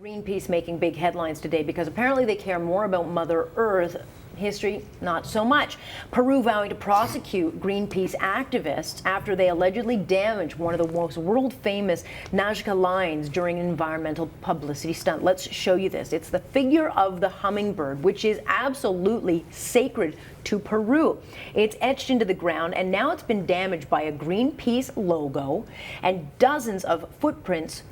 Greenpeace making big headlines today because apparently they care more about Mother Earth. History, not so much. Peru vowing to prosecute Greenpeace activists after they allegedly damaged one of the most world-famous Nazca lines during an environmental publicity stunt. Let's show you this. It's the figure of the hummingbird, which is absolutely sacred to Peru. It's etched into the ground, and now it's been damaged by a Greenpeace logo and dozens of footprints,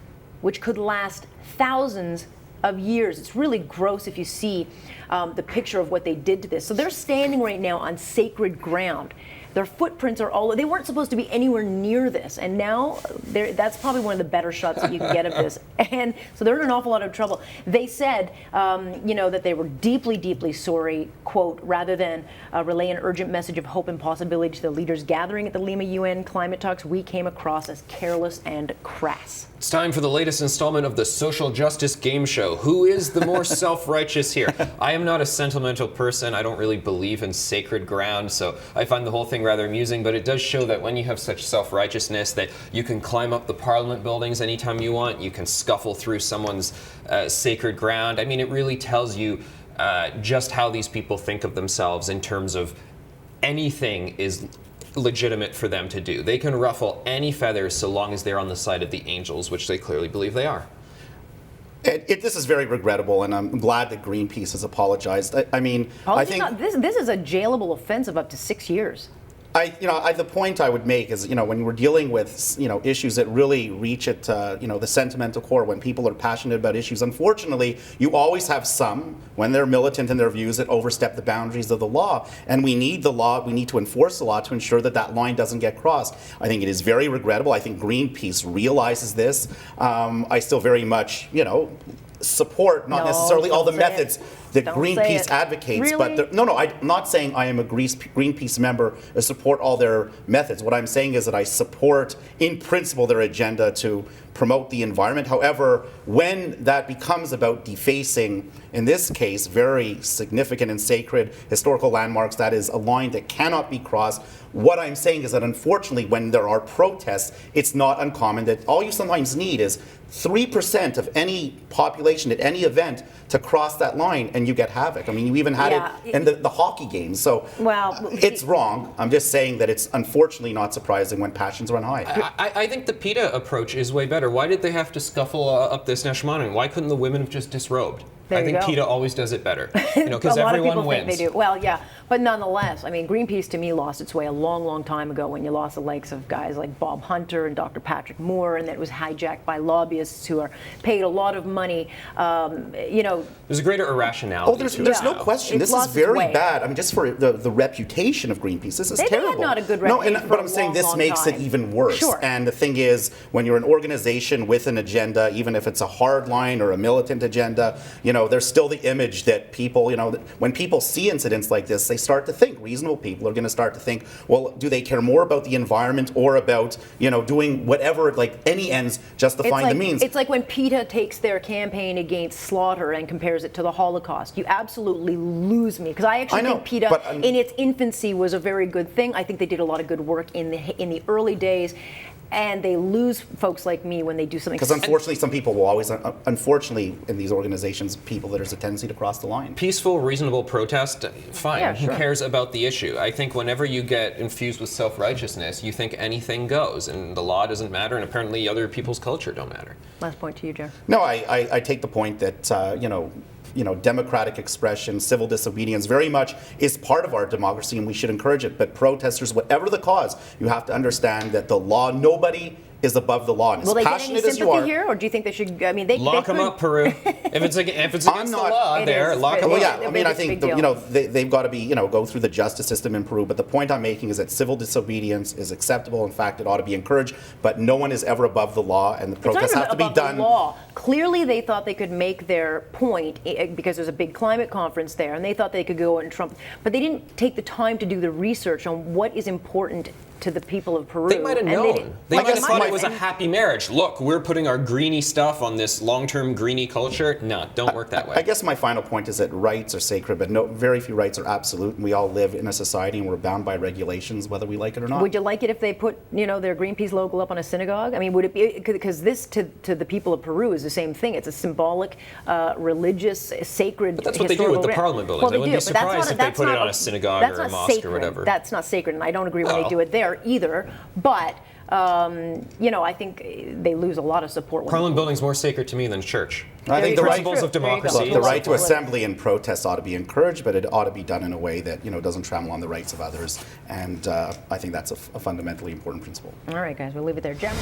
which could last thousands of years. It's really gross if you see the picture of what they did to this. So they're standing right now on sacred ground. Their footprints are all, they weren't supposed to be anywhere near this, and now that's probably one of the better shots that you can get of this. And so they're in an awful lot of trouble. They said, that they were deeply, deeply sorry, quote, rather than relay an urgent message of hope and possibility to the leaders gathering at the Lima UN climate talks, we came across as careless and crass. It's time for the latest installment of the social justice game show. Who is the more self-righteous here? I am not a sentimental person. I don't really believe in sacred ground, so I find the whole thing rather amusing, but it does show that when you have such self-righteousness that you can climb up the parliament buildings anytime you want, you can scuffle through someone's sacred ground. I mean, it really tells you just how these people think of themselves in terms of anything is legitimate for them to do. They can ruffle any feathers so long as they're on the side of the angels, which they clearly believe they are. This is very regrettable, and I'm glad that Greenpeace has apologized. I think this is a jailable offense of up to 6 years. The point I would make is, when we're dealing with, issues that really reach at, the sentimental core, when people are passionate about issues, unfortunately, you always have some, when they're militant in their views, that overstep the boundaries of the law. And we need the law, we need to enforce the law to ensure that that line doesn't get crossed. I think it is very regrettable. I think Greenpeace realizes this. I still very much, support not necessarily all the methods that Greenpeace advocates, really? But I'm not saying I am a Greenpeace member or support all their methods. What I'm saying is that I support, in principle, their agenda to promote the environment. However, when that becomes about defacing, in this case, very significant and sacred historical landmarks, that is a line that cannot be crossed. What I'm saying is that unfortunately, when there are protests, it's not uncommon that all you sometimes need is 3% of any population at any event to cross that line, and you get havoc. I mean, you even had it in the hockey games. So it's wrong. I'm just saying that it's unfortunately not surprising when passions run high. I think the PETA approach is way better. Why did they have to scuffle up this National Monument? Why couldn't the women have just disrobed? I think PETA always does it better, because everyone wins. Think they do. Well, yeah, but nonetheless, I mean, Greenpeace to me lost its way a long, long time ago when you lost the likes of guys like Bob Hunter and Dr. Patrick Moore, and that was hijacked by lobbyists who are paid a lot of money. There's a greater irrationality. There's no question. This is very bad. I mean, just for the reputation of Greenpeace, this is terrible. They had not a good reputation. But I'm saying this makes it even worse. Sure. And the thing is, when you're an organization with an agenda, even if it's a hard line or a militant agenda, there's still the image that people, when people see incidents like this, they start to think, reasonable people are going to start to think, well, do they care more about the environment or about, doing whatever, like any ends justifying the means? It's like when PETA takes their campaign against slaughter and compares it to the Holocaust. You absolutely lose me, because I actually think PETA in its infancy was a very good thing. I think they did a lot of good work in the early days. And they lose folks like me when they do something. Because unfortunately, some people will always, unfortunately, in these organizations, there's a tendency to cross the line. Peaceful, reasonable protest, fine. Yeah, Who sure. cares about the issue? I think whenever you get infused with self-righteousness, you think anything goes, and the law doesn't matter, and apparently other people's culture don't matter. Last point to you, Jer. No, I take the point that, democratic expression, civil disobedience very much is part of our democracy, and we should encourage it. But protesters, whatever the cause, you have to understand that the law, nobody is above the law. And will they get any sympathy here, or do you think they should? I mean, lock them up, Peru. If it's against the law, lock them up. Well, yeah. I mean, I think they've got to be go through the justice system in Peru. But the point I'm making is that civil disobedience is acceptable. In fact, it ought to be encouraged. But no one is ever above the law, and the protests have to be done. The law. Clearly, they thought they could make their point because there's a big climate conference there, and they thought they could go and trump. But they didn't take the time to do the research on what is important to the people of Peru. They might have and known. They Well, I might have guess thought my- it was a happy marriage. Look, we're putting our greeny stuff on this long-term greeny culture. No, don't work that way. I guess my final point is that rights are sacred, but very few rights are absolute, and we all live in a society and we're bound by regulations, whether we like it or not. Would you like it if they put, their Greenpeace logo up on a synagogue? I mean, would it be, because this to the people of Peru is the same thing. It's a symbolic, religious, sacred. But that's what they do with the Parliament buildings. Well, I wouldn't be do, but that's surprised not- if they that's put it not on a synagogue that's or a not mosque sacred. or whatever. That's not sacred, and I don't agree when Well. they do it there either. But I think they lose a lot of support. Parliament building's more sacred to me than church. I think the right, Principles of democracy. look, the right to assembly and protest ought to be encouraged, but it ought to be done in a way that doesn't trample on the rights of others. And I think that's a fundamentally important principle. All right, guys, we'll leave it there. Jeff?